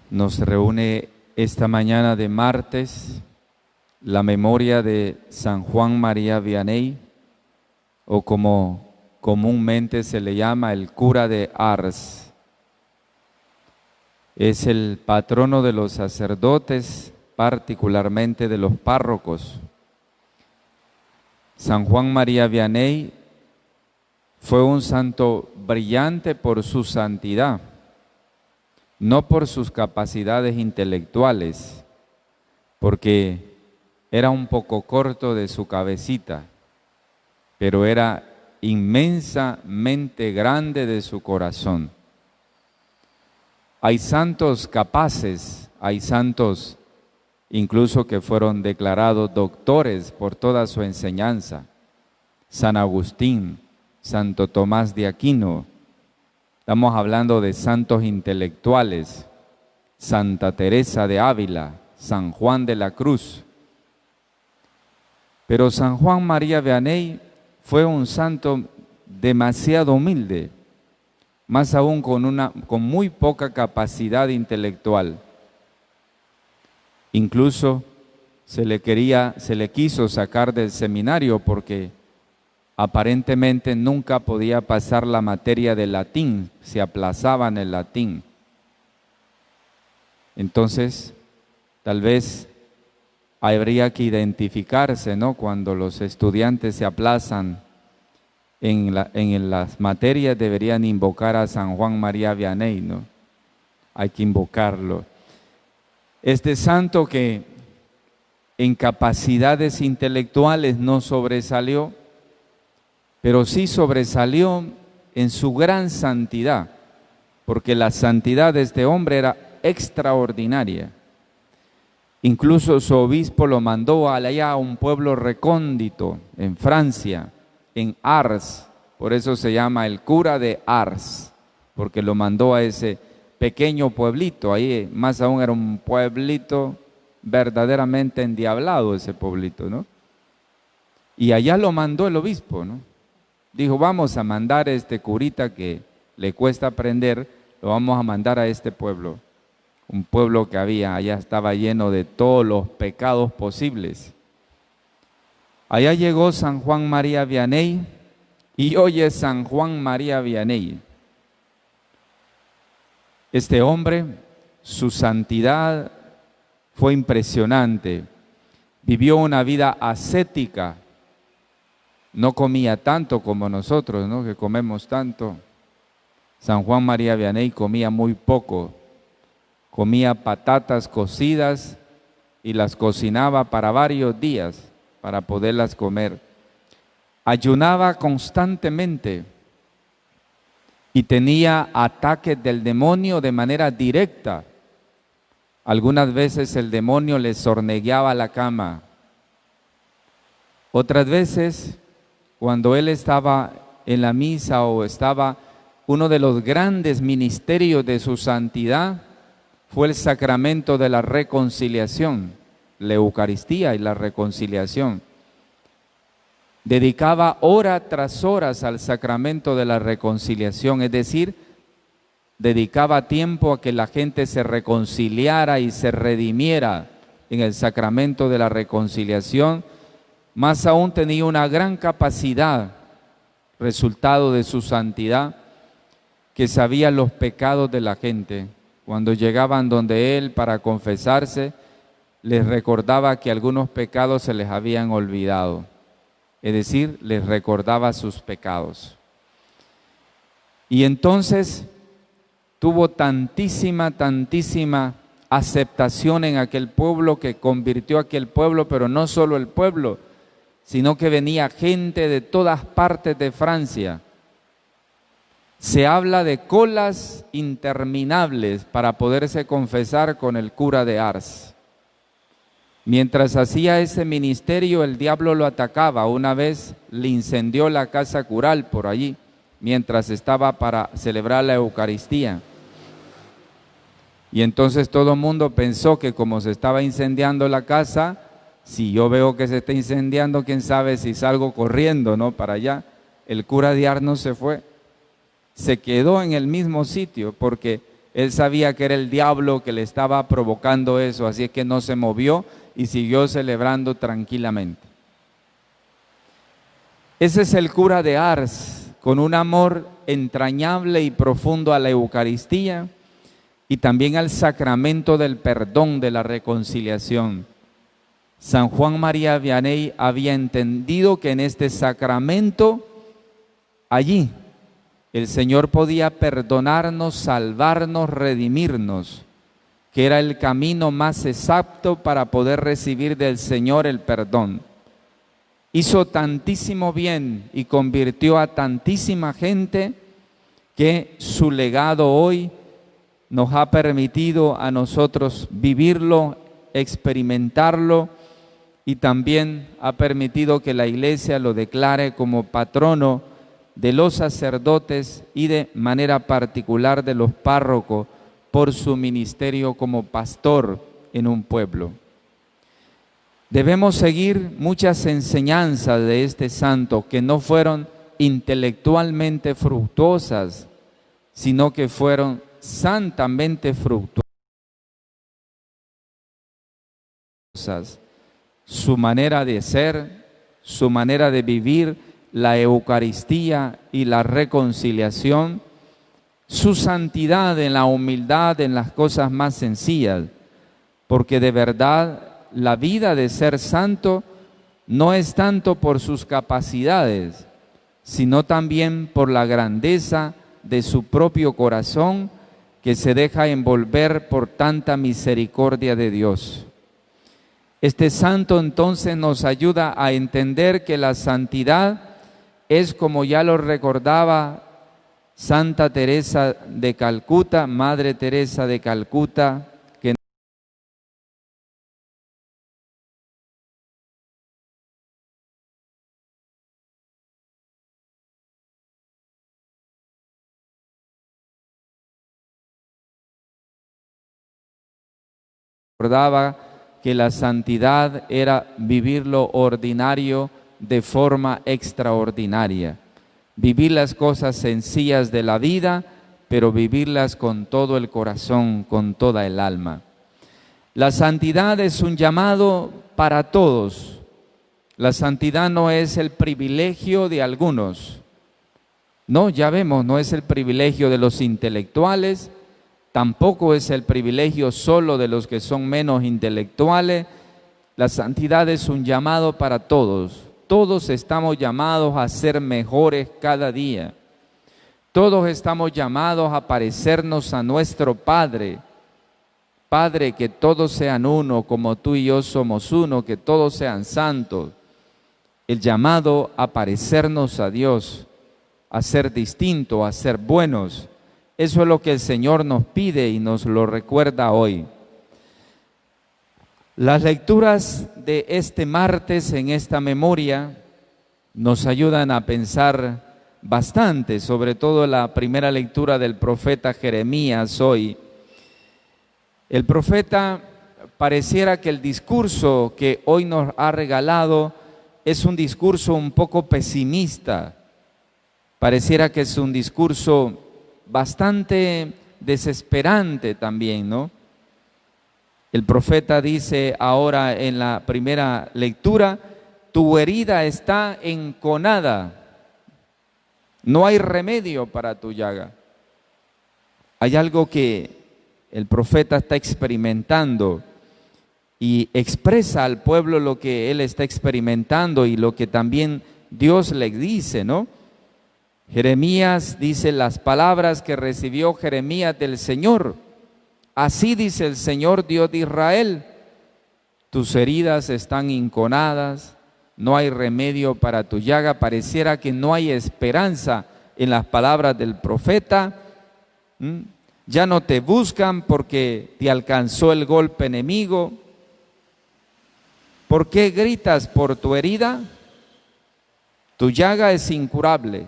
Nos reúne esta mañana de martes la memoria de San Juan María Vianney, o como comúnmente se le llama, el cura de Ars. Es el patrono de los sacerdotes, particularmente de los párrocos. San Juan María Vianney fue un santo brillante por su santidad, no por sus capacidades intelectuales, porque era un poco corto de su cabecita, pero era inmensamente grande de su corazón. Hay santos capaces, hay santos incluso que fueron declarados doctores por toda su enseñanza. San Agustín, Santo Tomás de Aquino. Estamos hablando de santos intelectuales, Santa Teresa de Ávila, San Juan de la Cruz. Pero San Juan María Vianney fue un santo demasiado humilde, más aún con muy poca capacidad intelectual. Incluso se le quiso sacar del seminario porque aparentemente nunca podía pasar la materia de latín, se aplazaba en el latín. Entonces, tal vez habría que identificarse, ¿no? Cuando los estudiantes se aplazan en las materias, deberían invocar a San Juan María Vianney, ¿no? Hay que invocarlo. Este santo que en capacidades intelectuales no sobresalió, pero sí sobresalió en su gran santidad, porque la santidad de este hombre era extraordinaria. Incluso su obispo lo mandó allá a un pueblo recóndito en Francia, en Ars, por eso se llama el cura de Ars, porque lo mandó a ese pequeño pueblito, ahí más aún era un pueblito verdaderamente endiablado ese pueblito, ¿no? Y allá lo mandó el obispo, ¿no? Dijo, vamos a mandar a este curita que le cuesta aprender, lo vamos a mandar a este pueblo. Un pueblo que allá estaba lleno de todos los pecados posibles. Allá llegó San Juan María Vianney, y hoy es San Juan María Vianney. Este hombre, su santidad fue impresionante. Vivió una vida ascética. No comía tanto como nosotros, ¿no? Que comemos tanto. San Juan María Vianney comía muy poco. Comía patatas cocidas y las cocinaba para varios días para poderlas comer. Ayunaba constantemente y tenía ataques del demonio de manera directa. Algunas veces el demonio le sornegueaba la cama. Otras veces, cuando él estaba en la misa o estaba, uno de los grandes ministerios de su santidad fue el sacramento de la reconciliación, la Eucaristía y la reconciliación. Dedicaba hora tras horas al sacramento de la reconciliación, es decir, dedicaba tiempo a que la gente se reconciliara y se redimiera en el sacramento de la reconciliación. Más aún tenía una gran capacidad, resultado de su santidad, que sabía los pecados de la gente. Cuando llegaban donde él para confesarse, les recordaba que algunos pecados se les habían olvidado. Es decir, les recordaba sus pecados. Y entonces tuvo tantísima aceptación en aquel pueblo que convirtió a aquel pueblo, pero no solo el pueblo, sino que venía gente de todas partes de Francia. Se habla de colas interminables para poderse confesar con el cura de Ars. Mientras hacía ese ministerio, el diablo lo atacaba. Una vez le incendió la casa cural por allí, mientras estaba para celebrar la Eucaristía. Y entonces todo el mundo pensó que como se estaba incendiando la casa, si yo veo que se está incendiando, quién sabe si salgo corriendo, ¿no? Para allá. El cura de Ars no se fue. Se quedó en el mismo sitio porque Él sabía que era el diablo que le estaba provocando eso, así es que no se movió y siguió celebrando tranquilamente. Ese es el cura de Ars, con un amor entrañable y profundo a la Eucaristía y también al sacramento del perdón, de la reconciliación. San Juan María Vianney había entendido que en este sacramento, allí, el Señor podía perdonarnos, salvarnos, redimirnos, que era el camino más exacto para poder recibir del Señor el perdón. Hizo tantísimo bien y convirtió a tantísima gente que su legado hoy nos ha permitido a nosotros vivirlo, experimentarlo, y también ha permitido que la Iglesia lo declare como patrono de los sacerdotes y de manera particular de los párrocos por su ministerio como pastor en un pueblo. Debemos seguir muchas enseñanzas de este santo que no fueron intelectualmente fructuosas, sino que fueron santamente fructuosas. Su manera de ser, su manera de vivir la Eucaristía y la reconciliación, su santidad en la humildad, en las cosas más sencillas, porque de verdad la vida de ser santo no es tanto por sus capacidades, sino también por la grandeza de su propio corazón que se deja envolver por tanta misericordia de Dios. Este santo entonces nos ayuda a entender que la santidad es, como ya lo recordaba Santa Teresa de Calcuta, Madre Teresa de Calcuta, que recordaba que la santidad era vivir lo ordinario de forma extraordinaria, vivir las cosas sencillas de la vida, pero vivirlas con todo el corazón, con toda el alma. La santidad es un llamado para todos. La santidad no es el privilegio de algunos. No, ya vemos, no es el privilegio de los intelectuales, tampoco es el privilegio solo de los que son menos intelectuales. La santidad es un llamado para todos. Todos estamos llamados a ser mejores cada día. Todos estamos llamados a parecernos a nuestro Padre. Padre, que todos sean uno, como tú y yo somos uno, que todos sean santos. El llamado a parecernos a Dios, a ser distintos, a ser buenos. Eso es lo que el Señor nos pide y nos lo recuerda hoy. Las lecturas de este martes en esta memoria nos ayudan a pensar bastante, sobre todo la primera lectura del profeta Jeremías hoy. El profeta pareciera que el discurso que hoy nos ha regalado es un discurso un poco pesimista. Pareciera que es un discurso bastante desesperante también, ¿no? El profeta dice ahora en la primera lectura: tu herida está enconada, no hay remedio para tu llaga. Hay algo que el profeta está experimentando y expresa al pueblo lo que él está experimentando y lo que también Dios le dice, ¿no? Jeremías dice las palabras que recibió Jeremías del Señor. Así dice el Señor Dios de Israel: tus heridas están enconadas, no hay remedio para tu llaga. Pareciera que no hay esperanza en las palabras del profeta. Ya no te buscan porque te alcanzó el golpe enemigo. ¿Por qué gritas por tu herida? Tu llaga es incurable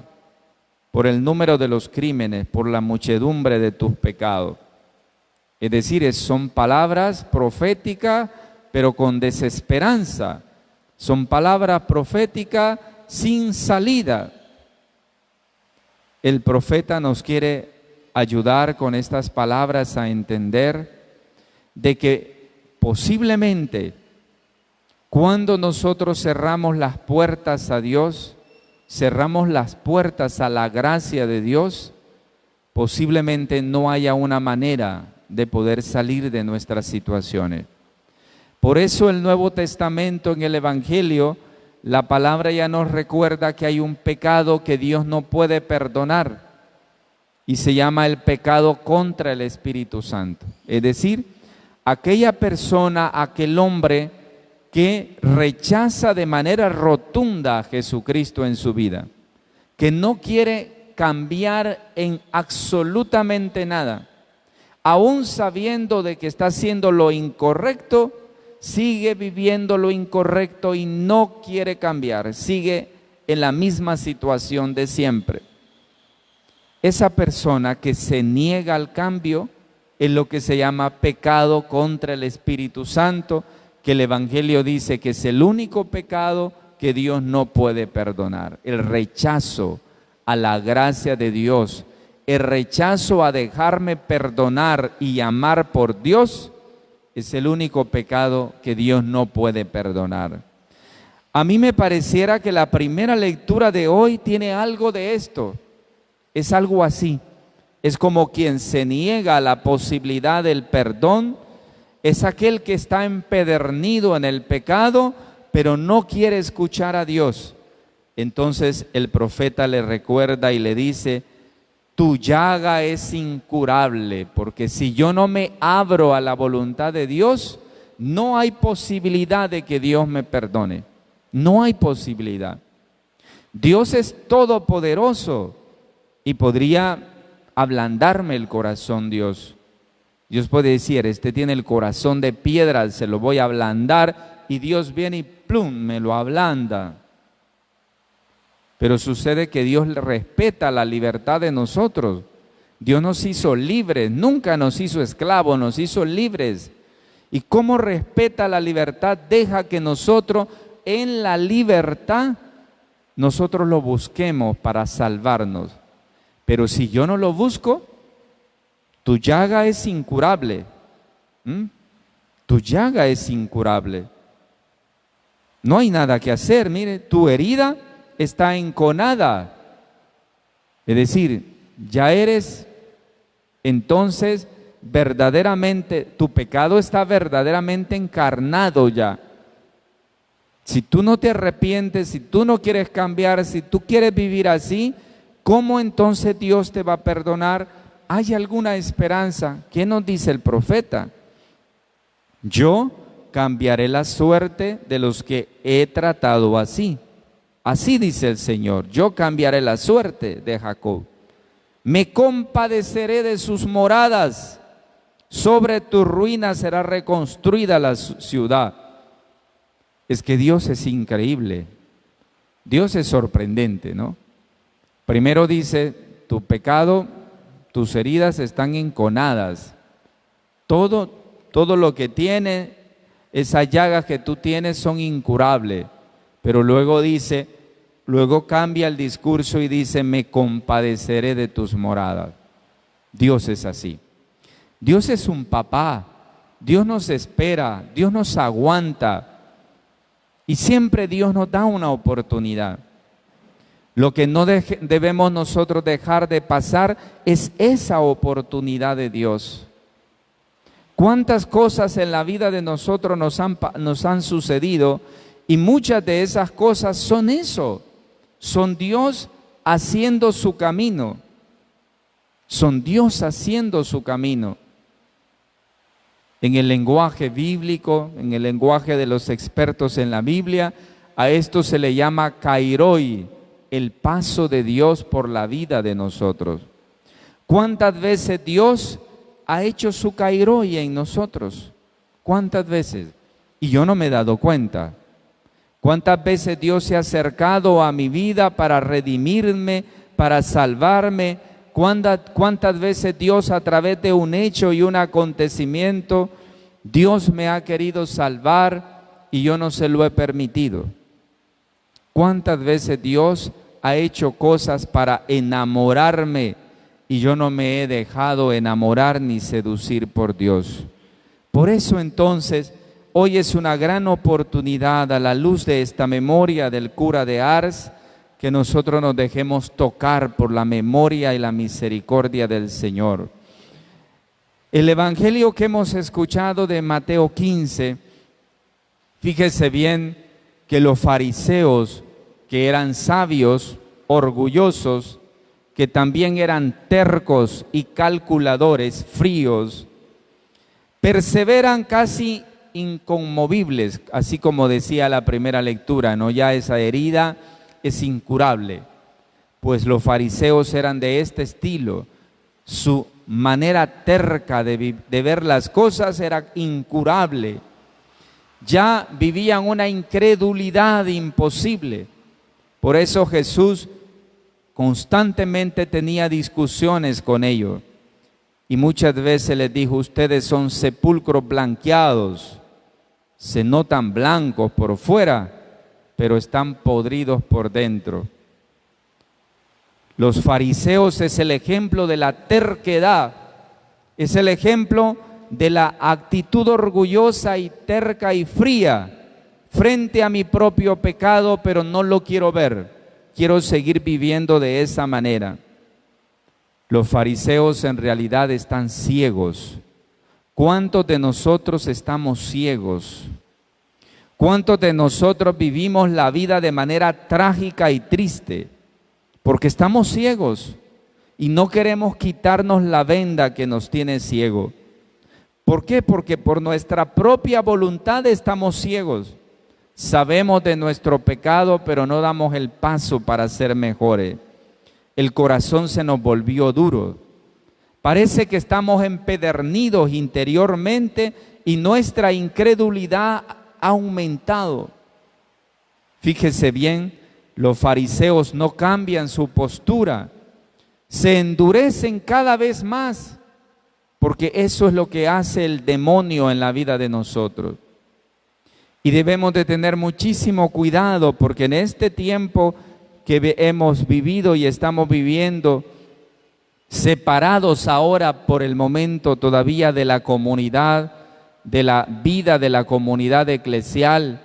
por el número de los crímenes, por la muchedumbre de tus pecados. Es decir, son palabras proféticas, pero con desesperanza. Son palabras proféticas sin salida. El profeta nos quiere ayudar con estas palabras a entender de que posiblemente cuando nosotros cerramos las puertas a Dios, cerramos las puertas a la gracia de Dios, posiblemente no haya una manera de poder salir de nuestras situaciones. Por eso el Nuevo Testamento en el Evangelio, la palabra ya nos recuerda que hay un pecado que Dios no puede perdonar y se llama el pecado contra el Espíritu Santo. Es decir, aquella persona, aquel hombre que rechaza de manera rotunda a Jesucristo en su vida, que no quiere cambiar en absolutamente nada, aún sabiendo de que está haciendo lo incorrecto, sigue viviendo lo incorrecto y no quiere cambiar, sigue en la misma situación de siempre. Esa persona que se niega al cambio es lo que se llama pecado contra el Espíritu Santo, que el Evangelio dice que es el único pecado que Dios no puede perdonar. El rechazo a la gracia de Dios, el rechazo a dejarme perdonar y amar por Dios, es el único pecado que Dios no puede perdonar. A mí me pareciera que la primera lectura de hoy tiene algo de esto. Es algo así. Es como quien se niega a la posibilidad del perdón. Es aquel que está empedernido en el pecado, pero no quiere escuchar a Dios. Entonces el profeta le recuerda y le dice: tu llaga es incurable, porque si yo no me abro a la voluntad de Dios, no hay posibilidad de que Dios me perdone. No hay posibilidad. Dios es todopoderoso y podría ablandarme el corazón Dios. Dios puede decir: este tiene el corazón de piedra, se lo voy a ablandar, y Dios viene y plum, me lo ablanda. Pero sucede que Dios respeta la libertad de nosotros. Dios nos hizo libres, nunca nos hizo esclavos, nos hizo libres. Y como respeta la libertad, deja que nosotros en la libertad, nosotros lo busquemos para salvarnos. Pero si yo no lo busco, tu llaga es incurable. Tu llaga es incurable. No hay nada que hacer. Mire, tu herida está enconada. Es decir, ya eres entonces verdaderamente, tu pecado está verdaderamente encarnado ya. Si tú no te arrepientes, si tú no quieres cambiar, si tú quieres vivir así, ¿cómo entonces Dios te va a perdonar? ¿Hay alguna esperanza? ¿Qué nos dice el profeta? Yo cambiaré la suerte de los que he tratado así. Así dice el Señor: yo cambiaré la suerte de Jacob. Me compadeceré de sus moradas. Sobre tus ruinas será reconstruida la ciudad. Es que Dios es increíble. Dios es sorprendente, ¿no? Primero dice: tu pecado, tus heridas están enconadas. Todo lo que tiene, esas llagas que tú tienes son incurables. Pero luego dice, luego cambia el discurso y dice: me compadeceré de tus moradas. Dios es así. Dios es un papá. Dios nos espera, Dios nos aguanta. Y siempre Dios nos da una oportunidad. Lo que no debemos nosotros dejar de pasar es esa oportunidad de Dios. ¿Cuántas cosas en la vida de nosotros nos han sucedido? Y muchas de esas cosas son eso. Son Dios haciendo su camino. Son Dios haciendo su camino. En el lenguaje bíblico, en el lenguaje de los expertos en la Biblia, a esto se le llama kairoi, el paso de Dios por la vida de nosotros. ¿Cuántas veces Dios ha hecho su kairoi en nosotros? ¿Cuántas veces? Y yo no me he dado cuenta. ¿Cuántas veces Dios se ha acercado a mi vida para redimirme, para salvarme? ¿Cuántas veces Dios, a través de un hecho y un acontecimiento, Dios me ha querido salvar y yo no se lo he permitido? ¿Cuántas veces Dios ha hecho cosas para enamorarme y yo no me he dejado enamorar ni seducir por Dios. Por eso entonces, hoy es una gran oportunidad a la luz de esta memoria del cura de Ars, que nosotros nos dejemos tocar por la memoria y la misericordia del Señor. El evangelio que hemos escuchado de Mateo 15, fíjese bien que los fariseos, que eran sabios, orgullosos, que también eran tercos y calculadores, fríos, perseveran casi inconmovibles, así como decía la primera lectura, ¿no? Ya esa herida es incurable, pues los fariseos eran de este estilo. Su manera terca de ver las cosas era incurable. Ya vivían una incredulidad imposible. Por eso Jesús constantemente tenía discusiones con ellos y muchas veces les dijo: ustedes son sepulcros blanqueados, se notan blancos por fuera, pero están podridos por dentro. Los fariseos es el ejemplo de la terquedad, es el ejemplo de la actitud orgullosa y terca y fría frente a mi propio pecado, pero no lo quiero ver. Quiero seguir viviendo de esa manera. Los fariseos en realidad están ciegos. ¿Cuántos de nosotros estamos ciegos? ¿Cuántos de nosotros vivimos la vida de manera trágica y triste? Porque estamos ciegos y no queremos quitarnos la venda que nos tiene ciego. ¿Por qué? Porque por nuestra propia voluntad estamos ciegos. Sabemos de nuestro pecado, pero no damos el paso para ser mejores. El corazón se nos volvió duro. Parece que estamos empedernidos interiormente y nuestra incredulidad ha aumentado. Fíjese bien, los fariseos no cambian su postura, se endurecen cada vez más, porque eso es lo que hace el demonio en la vida de nosotros. Y debemos de tener muchísimo cuidado, porque en este tiempo que hemos vivido y estamos viviendo, separados ahora por el momento todavía de la comunidad, de la vida de la comunidad eclesial,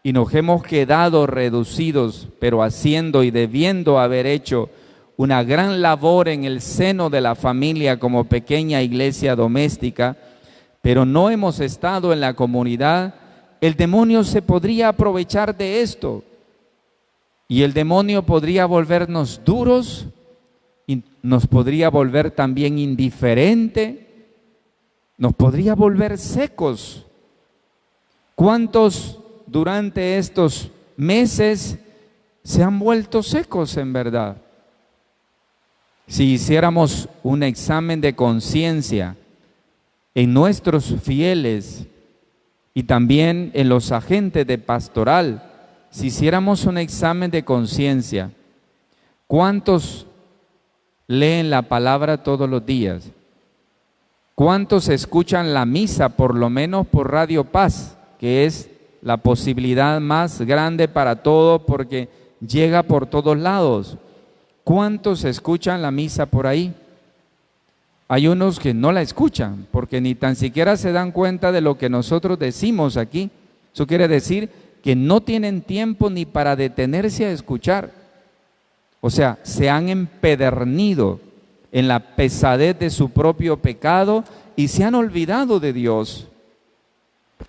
y nos hemos quedado reducidos, pero haciendo y debiendo haber hecho una gran labor en el seno de la familia como pequeña iglesia doméstica, pero no hemos estado en la comunidad. El demonio se podría aprovechar de esto y el demonio podría volvernos duros y nos podría volver también indiferente, nos podría volver secos. ¿Cuántos durante estos meses se han vuelto secos en verdad? Si hiciéramos un examen de conciencia en nuestros fieles y también en los agentes de pastoral, si hiciéramos un examen de conciencia, ¿cuántos leen la palabra todos los días? ¿Cuántos escuchan la misa por lo menos por Radio Paz, que es la posibilidad más grande para todo porque llega por todos lados? ¿Cuántos escuchan la misa por ahí? Hay unos que no la escuchan porque ni tan siquiera se dan cuenta de lo que nosotros decimos aquí. Eso quiere decir que no tienen tiempo ni para detenerse a escuchar. O sea, se han empedernido en la pesadez de su propio pecado y se han olvidado de Dios.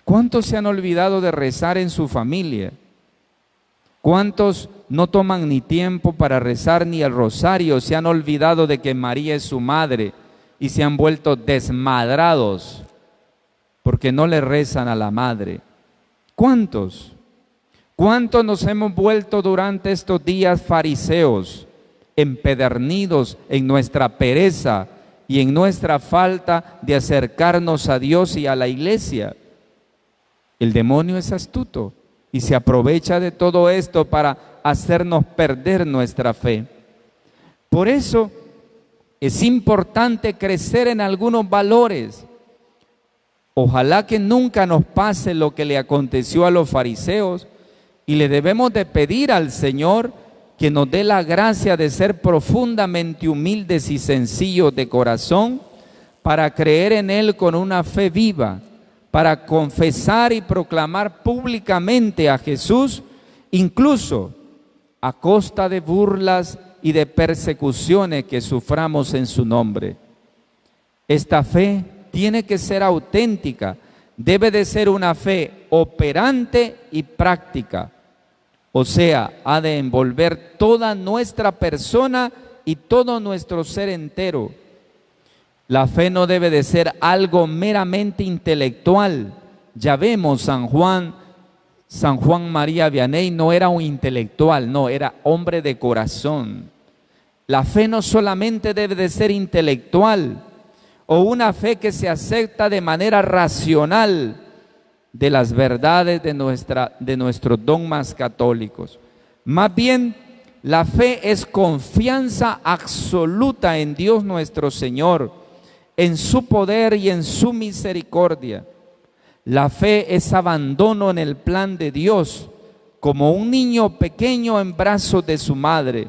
¿Cuántos se han olvidado de rezar en su familia? ¿Cuántos no toman ni tiempo para rezar ni el rosario? Se han olvidado de que María es su madre y se han vuelto desmadrados porque no le rezan a la madre. ¿Cuántos? ¿Cuántos nos hemos vuelto durante estos días fariseos, empedernidos en nuestra pereza y en nuestra falta de acercarnos a Dios y a la iglesia? El demonio es astuto y se aprovecha de todo esto para hacernos perder nuestra fe. Por eso es importante crecer en algunos valores. Ojalá que nunca nos pase lo que le aconteció a los fariseos y le debemos de pedir al Señor que nos dé la gracia de ser profundamente humildes y sencillos de corazón para creer en Él con una fe viva, para confesar y proclamar públicamente a Jesús, incluso a costa de burlas y de persecuciones que suframos en su nombre. Esta fe tiene que ser auténtica, debe de ser una fe operante y práctica. O sea, ha de envolver toda nuestra persona y todo nuestro ser entero. La fe no debe de ser algo meramente intelectual. Ya vemos, San Juan María Vianney no era un intelectual, no, era hombre de corazón. La fe no solamente debe de ser intelectual o una fe que se acepta de manera racional de las verdades de nuestros dogmas católicos. Más bien, la fe es confianza absoluta en Dios nuestro Señor, en su poder y en su misericordia. La fe es abandono en el plan de Dios, como un niño pequeño en brazos de su madre.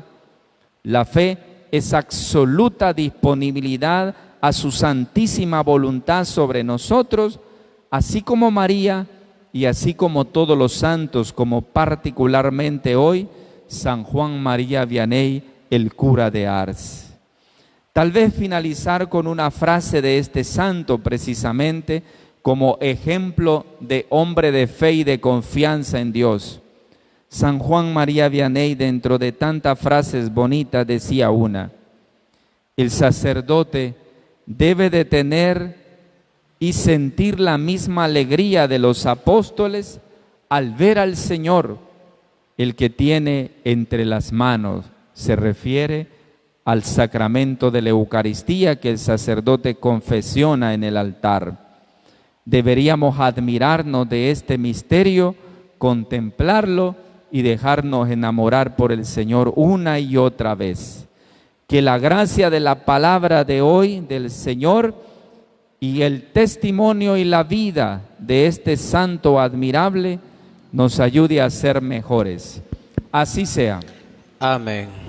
La fe es absoluta disponibilidad a su santísima voluntad sobre nosotros, así como María y así como todos los santos, como particularmente hoy San Juan María Vianney, el cura de Ars. Tal vez finalizar con una frase de este santo precisamente como ejemplo de hombre de fe y de confianza en Dios. San Juan María Vianney, dentro de tantas frases bonitas, decía una: el sacerdote debe de tener y sentir la misma alegría de los apóstoles al ver al Señor, el que tiene entre las manos. Se refiere al sacramento de la Eucaristía que el sacerdote confesiona en el altar. Deberíamos admirarnos de este misterio, contemplarlo y dejarnos enamorar por el Señor una y otra vez. Que la gracia de la palabra de hoy del Señor y el testimonio y la vida de este santo admirable nos ayude a ser mejores. Así sea. Amén.